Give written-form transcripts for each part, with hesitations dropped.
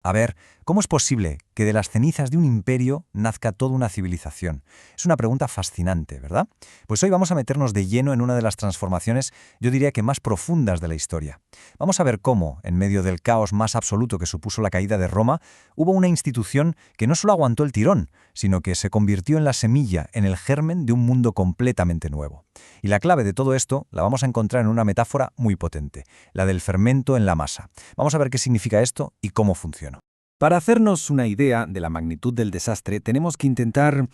A ver, ¿cómo es posible que de las cenizas de un imperio nazca toda una civilización? Es una pregunta fascinante, ¿verdad? Pues hoy vamos a meternos de lleno en una de las transformaciones, yo diría que más profundas de la historia. Vamos a ver cómo, en medio del caos más absoluto que supuso la caída de Roma, hubo una institución que no solo aguantó el tirón, sino que se convirtió en la semilla, en el germen de un mundo completamente nuevo. Y la clave de todo esto la vamos a encontrar en una metáfora muy potente, la del fermento en la masa. Vamos a ver qué significa esto y cómo funciona. Para hacernos una idea de la magnitud del desastre, tenemos que intentar,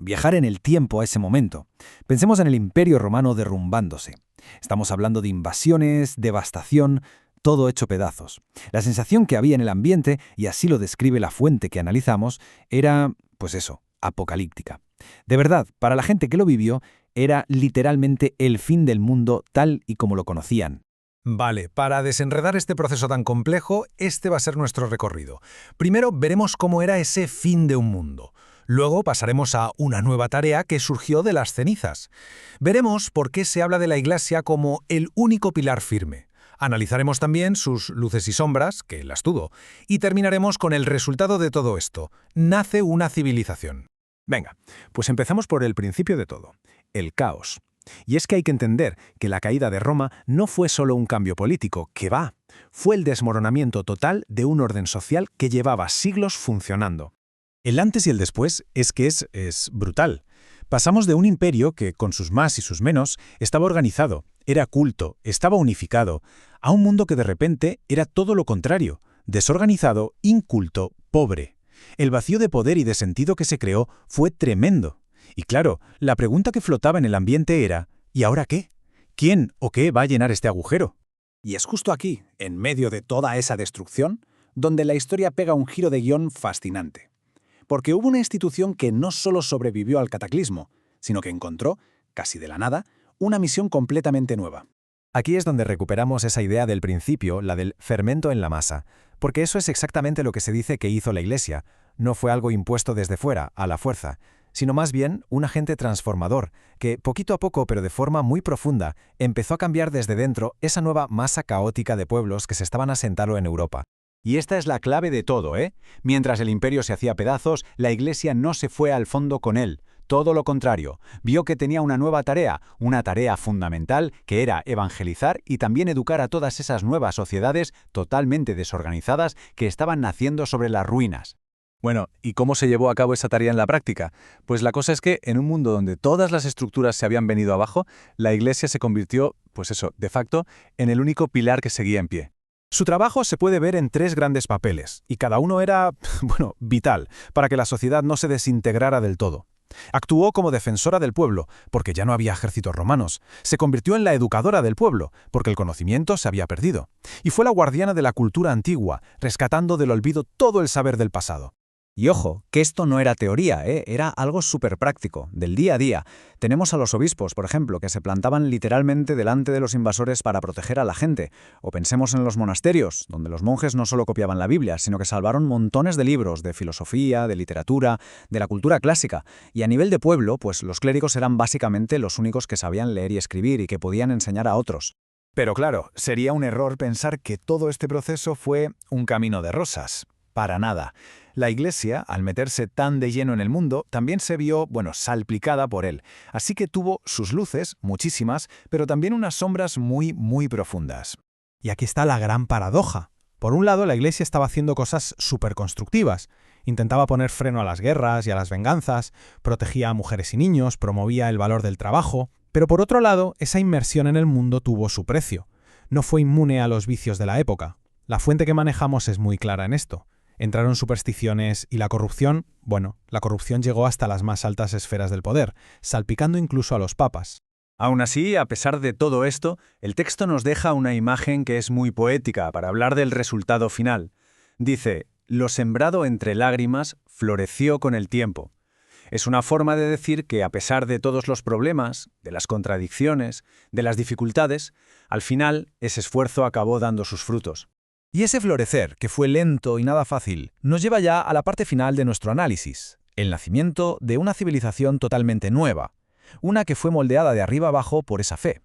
viajar en el tiempo a ese momento. Pensemos en el Imperio Romano derrumbándose. Estamos hablando de invasiones, devastación, todo hecho pedazos. La sensación que había en el ambiente, y así lo describe la fuente que analizamos, era, apocalíptica. De verdad, para la gente que lo vivió, era literalmente el fin del mundo tal y como lo conocían. Vale, para desenredar este proceso tan complejo, este va a ser nuestro recorrido. Primero veremos cómo era ese fin de un mundo. Luego pasaremos a una nueva tarea que surgió de las cenizas. Veremos por qué se habla de la Iglesia como el único pilar firme. Analizaremos también sus luces y sombras, que las tuvo. Y terminaremos con el resultado de todo esto. Nace una civilización. Venga, pues empezamos por el principio de todo, el caos. Y es que hay que entender que la caída de Roma no fue solo un cambio político, que va, fue el desmoronamiento total de un orden social que llevaba siglos funcionando. El antes y el después es brutal. Pasamos de un imperio que, con sus más y sus menos, estaba organizado, era culto, estaba unificado, a un mundo que de repente era todo lo contrario, desorganizado, inculto, pobre. El vacío de poder y de sentido que se creó fue tremendo. Y claro, la pregunta que flotaba en el ambiente era, ¿y ahora qué? ¿Quién o qué va a llenar este agujero? Y es justo aquí, en medio de toda esa destrucción, donde la historia pega un giro de guión fascinante. Porque hubo una institución que no solo sobrevivió al cataclismo, sino que encontró, casi de la nada, una misión completamente nueva. Aquí es donde recuperamos esa idea del principio, la del fermento en la masa, porque eso es exactamente lo que se dice que hizo la Iglesia. No fue algo impuesto desde fuera, a la fuerza, sino más bien un agente transformador, que poquito a poco, pero de forma muy profunda, empezó a cambiar desde dentro esa nueva masa caótica de pueblos que se estaban asentando en Europa. Y esta es la clave de todo, ¿eh? Mientras el imperio se hacía pedazos, la Iglesia no se fue al fondo con él. Todo lo contrario, vio que tenía una tarea fundamental, que era evangelizar y también educar a todas esas nuevas sociedades totalmente desorganizadas que estaban naciendo sobre las ruinas. Bueno, ¿y cómo se llevó a cabo esa tarea en la práctica? Pues la cosa es que en un mundo donde todas las estructuras se habían venido abajo, la Iglesia se convirtió, de facto, en el único pilar que seguía en pie. Su trabajo se puede ver en 3 grandes papeles, y cada uno era, vital, para que la sociedad no se desintegrara del todo. Actuó como defensora del pueblo, porque ya no había ejércitos romanos. Se convirtió en la educadora del pueblo, porque el conocimiento se había perdido. Y fue la guardiana de la cultura antigua, rescatando del olvido todo el saber del pasado. Y ojo, que esto no era teoría, era algo súper práctico, del día a día. Tenemos a los obispos, por ejemplo, que se plantaban literalmente delante de los invasores para proteger a la gente. O pensemos en los monasterios, donde los monjes no solo copiaban la Biblia, sino que salvaron montones de libros de filosofía, de literatura, de la cultura clásica. Y a nivel de pueblo, pues los clérigos eran básicamente los únicos que sabían leer y escribir y que podían enseñar a otros. Pero claro, sería un error pensar que todo este proceso fue un camino de rosas. Para nada. La Iglesia, al meterse tan de lleno en el mundo, también se vio, salpicada por él. Así que tuvo sus luces, muchísimas, pero también unas sombras muy, muy profundas. Y aquí está la gran paradoja. Por un lado, la Iglesia estaba haciendo cosas súper constructivas. Intentaba poner freno a las guerras y a las venganzas, protegía a mujeres y niños, promovía el valor del trabajo. Pero por otro lado, esa inmersión en el mundo tuvo su precio. No fue inmune a los vicios de la época. La fuente que manejamos es muy clara en esto. Entraron supersticiones y la corrupción llegó hasta las más altas esferas del poder, salpicando incluso a los papas. Aún así, a pesar de todo esto, el texto nos deja una imagen que es muy poética para hablar del resultado final. Dice, lo sembrado entre lágrimas floreció con el tiempo. Es una forma de decir que a pesar de todos los problemas, de las contradicciones, de las dificultades, al final ese esfuerzo acabó dando sus frutos. Y ese florecer, que fue lento y nada fácil, nos lleva ya a la parte final de nuestro análisis, el nacimiento de una civilización totalmente nueva, una que fue moldeada de arriba abajo por esa fe.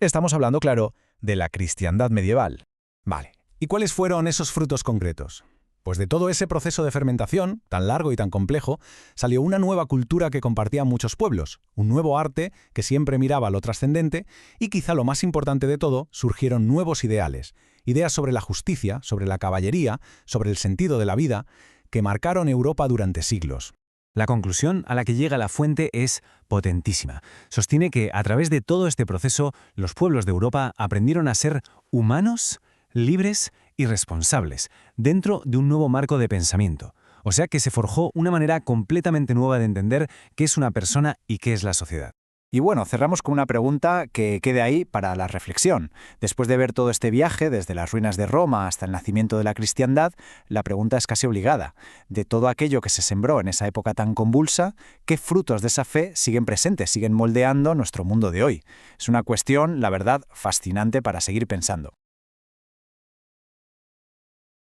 Estamos hablando, claro, de la cristiandad medieval. Vale, ¿y cuáles fueron esos frutos concretos? Pues de todo ese proceso de fermentación, tan largo y tan complejo, salió una nueva cultura que compartían muchos pueblos, un nuevo arte que siempre miraba lo trascendente y quizá lo más importante de todo, surgieron nuevos ideales, ideas sobre la justicia, sobre la caballería, sobre el sentido de la vida, que marcaron Europa durante siglos. La conclusión a la que llega la fuente es potentísima. Sostiene que a través de todo este proceso, los pueblos de Europa aprendieron a ser humanos, libres y responsables, dentro de un nuevo marco de pensamiento. O sea que se forjó una manera completamente nueva de entender qué es una persona y qué es la sociedad. Y bueno, cerramos con una pregunta que quede ahí para la reflexión. Después de ver todo este viaje, desde las ruinas de Roma hasta el nacimiento de la cristiandad, la pregunta es casi obligada. De todo aquello que se sembró en esa época tan convulsa, ¿qué frutos de esa fe siguen presentes, siguen moldeando nuestro mundo de hoy? Es una cuestión, la verdad, fascinante para seguir pensando.